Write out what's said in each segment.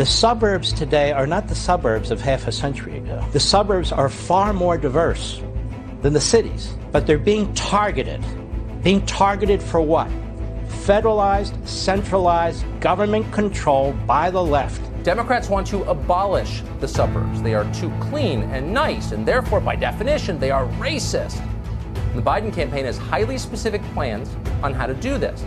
The suburbs today are not the suburbs of half a century ago. The suburbs are far more diverse than the cities, but they're being targeted. Being targeted for what? Federalized, centralized government control by the left. Democrats want to abolish the suburbs. They are too clean and nice, and therefore, by definition, they are racist. The Biden campaign has highly specific plans on how to do this.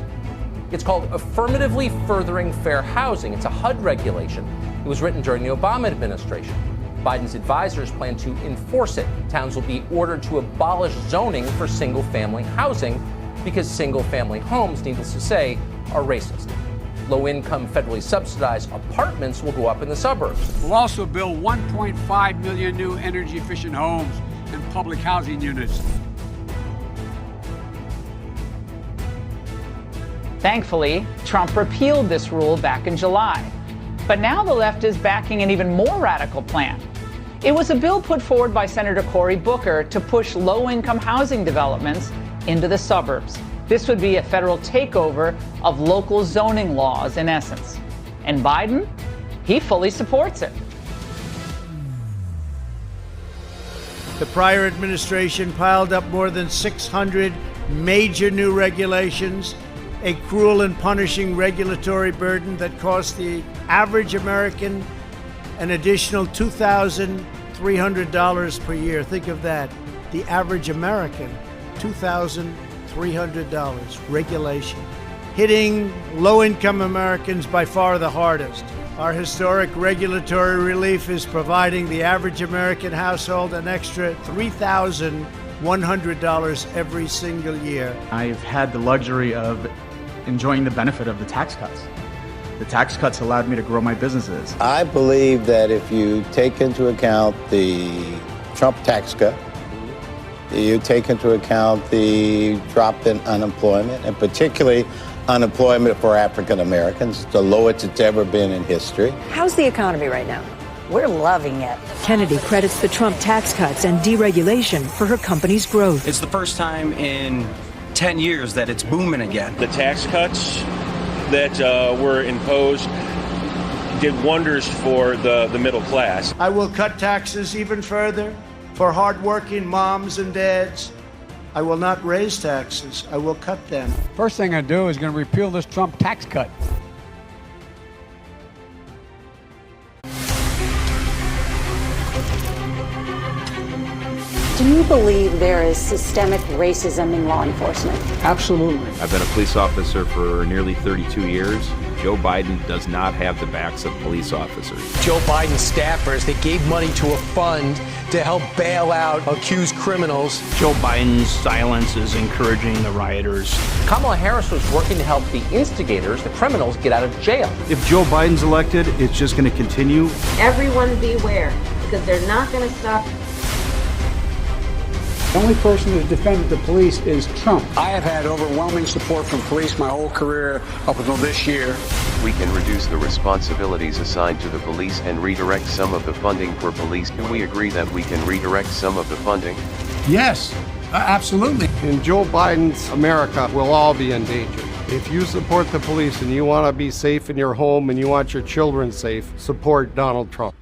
It's called Affirmatively Furthering Fair Housing. It's a HUD regulation. It was written during the Obama administration. Biden's advisors plan to enforce it. Towns will be ordered to abolish zoning for single-family housing because single-family homes, needless to say, are racist. Low-income, federally subsidized apartments will go up in the suburbs. We'll also build 1.5 million new energy-efficient homes and public housing units. Thankfully, Trump repealed this rule back in July. But now the left is backing an even more radical plan. It was a bill put forward by Senator Cory Booker to push low-income housing developments into the suburbs. This would be a federal takeover of local zoning laws, in essence. And Biden, he fully supports it. The prior administration piled up more than 600 major new regulations, a cruel and punishing regulatory burden that cost the average American an additional $2,300 per year. Think of that. The average American, $2,300 regulation, hitting low-income Americans by far the hardest. Our historic regulatory relief is providing the average American household an extra $3,100 every single year. I've had the luxury of enjoying the benefit of the tax cuts. The tax cuts allowed me to grow my businesses. I believe that if you take into account the Trump tax cut, you take into account the drop in unemployment, and particularly unemployment for African Americans, the lowest it's ever been in history. How's the economy right now? We're loving it. Kennedy credits the Trump tax cuts and deregulation for her company's growth. It's the first time in 10 years that it's booming again. The tax cuts that were imposed did wonders for the middle class. I will cut taxes even further for hardworking moms and dads. I will not raise taxes. I will cut them. First thing I do is going to repeal this Trump tax cut. Do you believe there is systemic racism in law enforcement? Absolutely. I've been a police officer for nearly 32 years. Joe Biden does not have the backs of police officers. Joe Biden's staffers, they gave money to a fund to help bail out accused criminals. Joe Biden's silence is encouraging the rioters. Kamala Harris was working to help the instigators, the criminals, get out of jail. If Joe Biden's elected, it's just going to continue. Everyone beware, because they're not going to stop. The only person who's defended the police is Trump. I have had overwhelming support from police my whole career up until this year. We can reduce the responsibilities assigned to the police and redirect some of the funding for police. Do we agree that we can redirect some of the funding? Yes, absolutely. In Joe Biden's America, we'll all be in danger. If you support the police and you want to be safe in your home and you want your children safe, support Donald Trump.